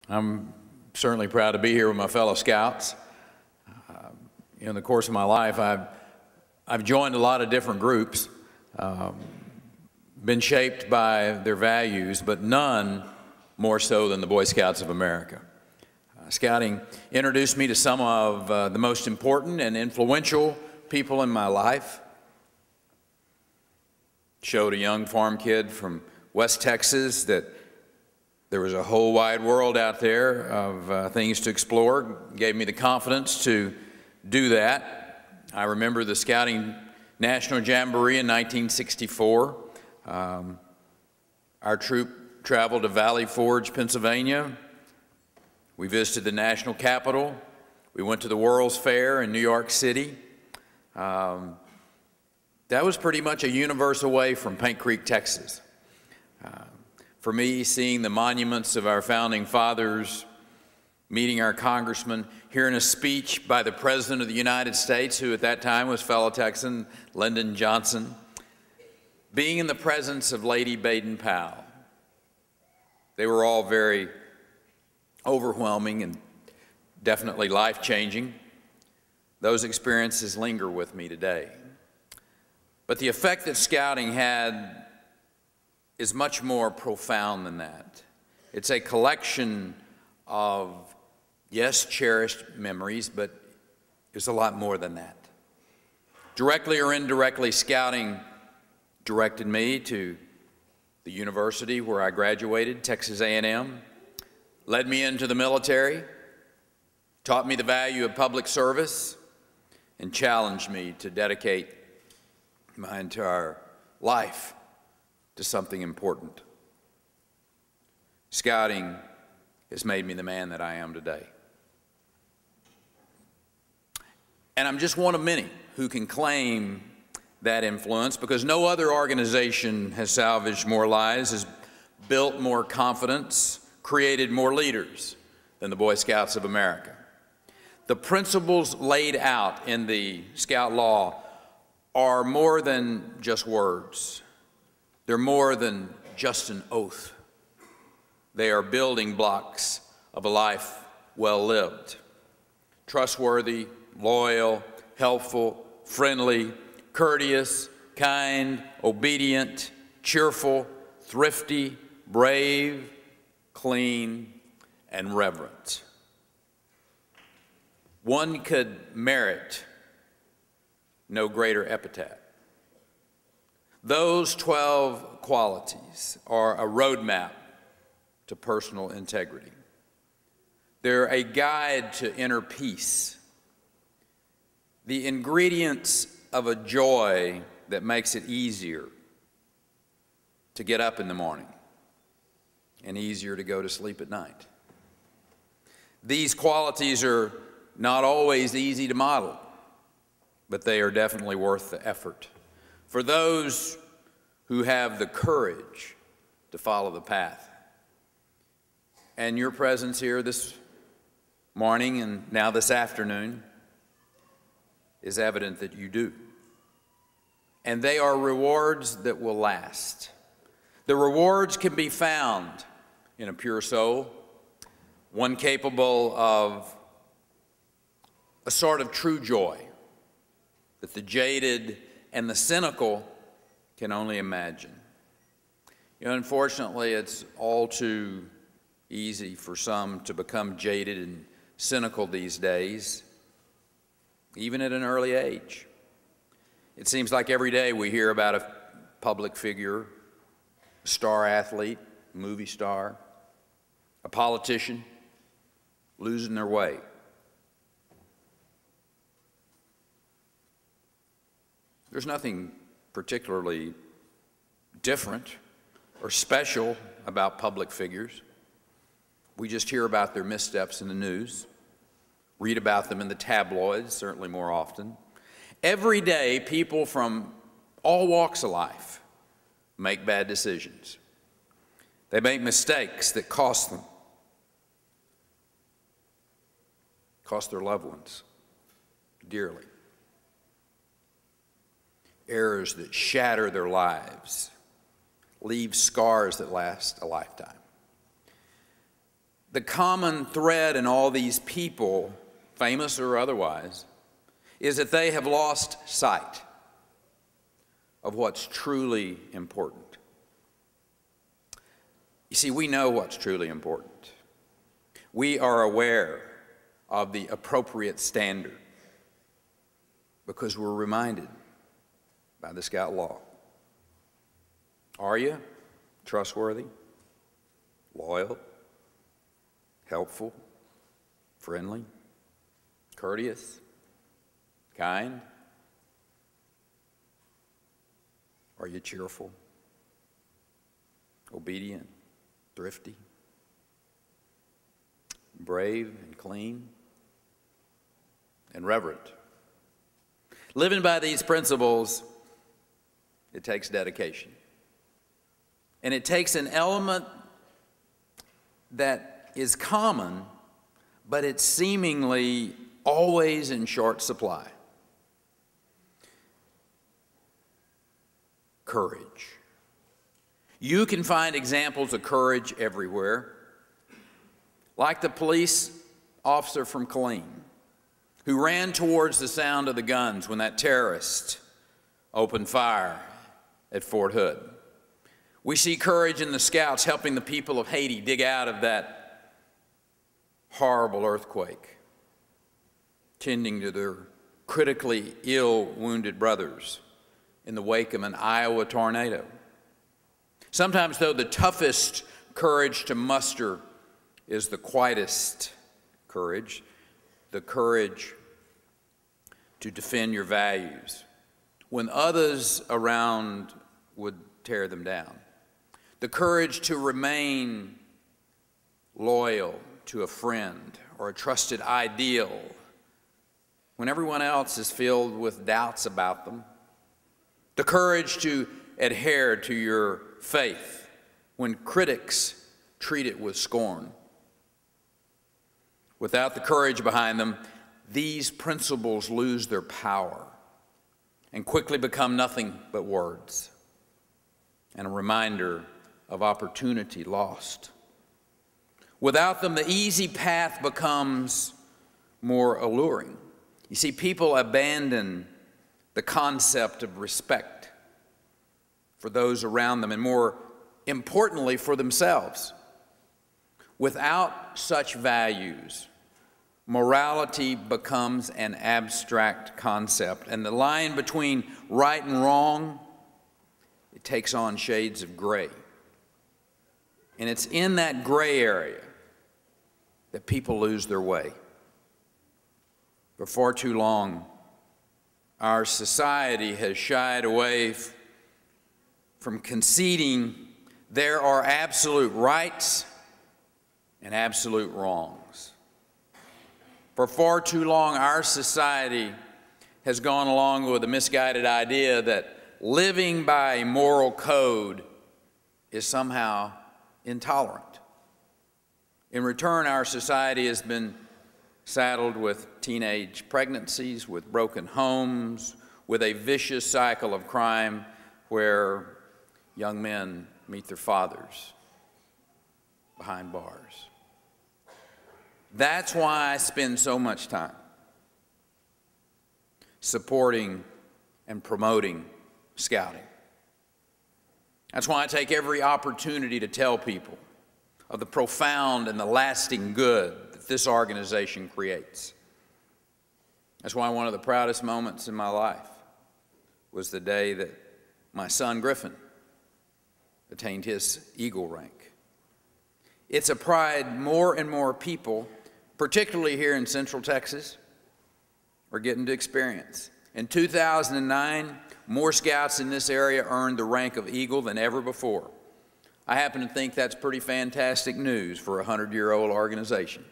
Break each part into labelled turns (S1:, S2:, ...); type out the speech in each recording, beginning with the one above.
S1: I'm certainly proud to be here with my fellow Scouts. In the course of my life, I've joined a lot of different groups, been shaped by their values, but none more so than the Boy Scouts of America. Scouting introduced me to some of the most important and influential people in my life. Showed a young farm kid from West Texas that there was a whole wide world out there of things to explore. Gave me the confidence to do that. I remember the Scouting National Jamboree in 1964. Our troop traveled to Valley Forge, Pennsylvania. We visited the National Capitol. We went to the World's Fair in New York City. That was pretty much a universe away from Paint Creek, Texas. For me, seeing the monuments of our founding fathers, meeting our congressman, hearing a speech by the President of the United States, who at that time was fellow Texan, Lyndon Johnson, being in the presence of Lady Baden-Powell. They were all very overwhelming and definitely life-changing. Those experiences linger with me today. But the effect that Scouting had is much more profound than that. It's a collection of, yes, cherished memories, but it's a lot more than that. Directly or indirectly, Scouting directed me to the university where I graduated, Texas A&M, led me into the military, taught me the value of public service, and challenged me to dedicate my entire life to something important. Scouting has made me the man that I am today. And I'm just one of many who can claim that influence, because no other organization has salvaged more lives, has built more confidence, created more leaders than the Boy Scouts of America. The principles laid out in the Scout Law are more than just words. They're more than just an oath. They are building blocks of a life well lived. Trustworthy, loyal, helpful, friendly, courteous, kind, obedient, cheerful, thrifty, brave, clean, and reverent. One could merit no greater epithet. Those 12 qualities are a roadmap to personal integrity. They're a guide to inner peace, the ingredients of a joy that makes it easier to get up in the morning and easier to go to sleep at night. These qualities are not always easy to model, but they are definitely worth the effort for those who have the courage to follow the path. And your presence here this morning and now this afternoon is evident that you do. And they are rewards that will last. The rewards can be found in a pure soul, one capable of a sort of true joy that the jaded and the cynical can only imagine. You know, unfortunately, it's all too easy for some to become jaded and cynical these days, even at an early age. It seems like every day we hear about a public figure, a star athlete, movie star, a politician losing their way. There's nothing particularly different or special about public figures. We just hear about their missteps in the news, read about them in the tabloids, certainly more often. Every day, people from all walks of life make bad decisions. They make mistakes that cost them, cost their loved ones dearly. Errors that shatter their lives, leave scars that last a lifetime. the common thread in all these people, famous or otherwise, is that they have lost sight of what's truly important. You see, we know what's truly important. We are aware of the appropriate standard because we're reminded by the Scout Law. Are you trustworthy, loyal, helpful, friendly, courteous, kind? Are you cheerful, obedient, thrifty, brave and clean, and reverent? Living by these principles, it takes dedication. And it takes an element that is common, but it's seemingly always in short supply. Courage. You can find examples of courage everywhere, like the police officer from Killeen who ran towards the sound of the guns when that terrorist opened fire at Fort Hood. We see courage in the Scouts helping the people of Haiti dig out of that horrible earthquake, tending to their critically ill wounded brothers in the wake of an Iowa tornado. Sometimes, though, the toughest courage to muster is the quietest courage, the courage to defend your values when others around would tear them down. The courage to remain loyal to a friend or a trusted ideal when everyone else is filled with doubts about them. The courage to adhere to your faith when critics treat it with scorn. Without the courage behind them, these principles lose their power and quickly become nothing but words and a reminder of opportunity lost. Without them, the easy path becomes more alluring. You see, people abandon the concept of respect for those around them and, more importantly, for themselves. Without such values, morality becomes an abstract concept, and the line between right and wrong, it takes on shades of gray. And it's in that gray area that people lose their way. For far too long, our society has shied away from conceding there are absolute rights and absolute wrongs. For far too long, our society has gone along with a misguided idea that living by a moral code is somehow intolerant. In return, our society has been saddled with teenage pregnancies, with broken homes, with a vicious cycle of crime where young men meet their fathers behind bars. That's why I spend so much time supporting and promoting Scouting. That's why I take every opportunity to tell people of the profound and the lasting good that this organization creates. That's why one of the proudest moments in my life was the day that my son Griffin attained his Eagle rank. It's a pride more and more people, particularly here in Central Texas, are getting to experience. In 2009, more Scouts in this area earned the rank of Eagle than ever before. I happen to think that's pretty fantastic news for a 100-year-old organization.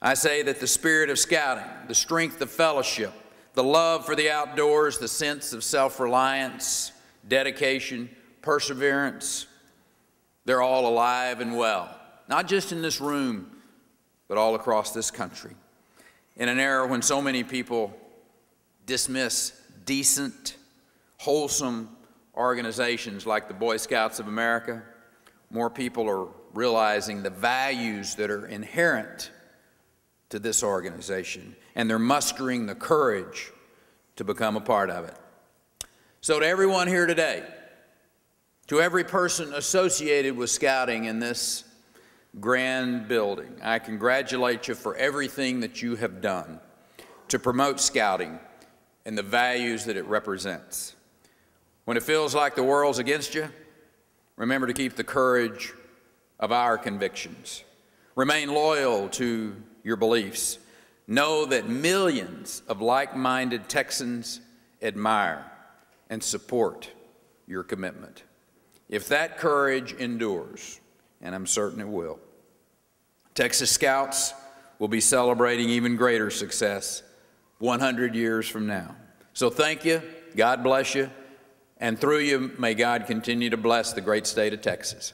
S1: I say that the spirit of Scouting, the strength of fellowship, the love for the outdoors, the sense of self-reliance, dedication, perseverance, they're all alive and well, not just in this room, but all across this country. In an era when so many people dismiss decent, wholesome organizations like the Boy Scouts of America, more people are realizing the values that are inherent to this organization, and they're mustering the courage to become a part of it. So to everyone here today, to every person associated with Scouting in this grand building, I congratulate you for everything that you have done to promote Scouting and the values that it represents. When it feels like the world's against you, remember to keep the courage of our convictions. Remain loyal to your beliefs. Know that millions of like-minded Texans admire and support your commitment. If that courage endures, and I'm certain it will, Texas Scouts will be celebrating even greater success 100 years from now. So thank you, God bless you, and through you, may God continue to bless the great state of Texas.